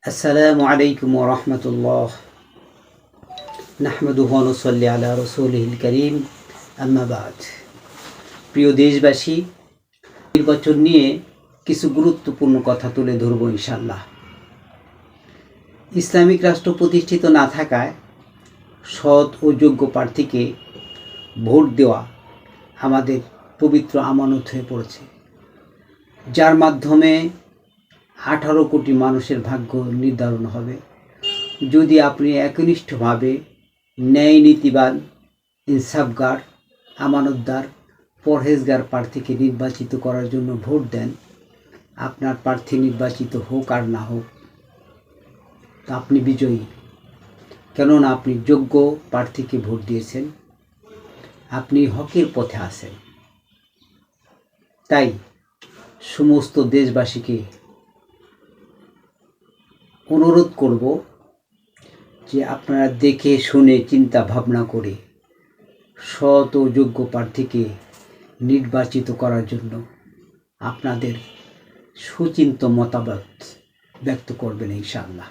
আসসালামু আলাইকুম ওয়া রাহমাতুল্লাহ। নাহমাদুহু ওয়া নুসাল্লি আলা রাসূলিহিল কারীম, আম্মা বা'দ। প্রিয় দেশবাসী, নির্বাচন নিয়ে কিছু গুরুত্বপূর্ণ কথা তুলে ধরব ইনশাআল্লাহ। ইসলামিক রাষ্ট্র প্রতিষ্ঠিত না থাকায় সৎ ও যোগ্য প্রার্থীকে ভোট দেওয়া আমাদের পবিত্র আমানত হয়ে পড়েছে, যার মাধ্যমে 18 কোটি মানুষের ভাগ্য নির্ধারণ হবে। যদি আপনি একনিষ্ঠভাবে ন্যায় নীতিবান, ইনসাফগার, আমানতদার, পরহেজগার প্রার্থীকে নির্বাচিত করার জন্য ভোট দেন, আপনার প্রার্থী নির্বাচিত হোক আর না হোক, তা আপনি বিজয়ী। কেননা আপনি যোগ্য প্রার্থীকে ভোট দিয়েছেন, আপনি হকের পথে আছেন। তাই সমস্ত দেশবাসীকে অনুরোধ করব যে আপনারা দেখে শুনে চিন্তা ভাবনা করে সৎ ও যোগ্য প্রার্থীকে নির্বাচিত করার জন্য আপনাদের সুচিন্তিত মতামত ব্যক্ত করবেন ইনশাআল্লাহ।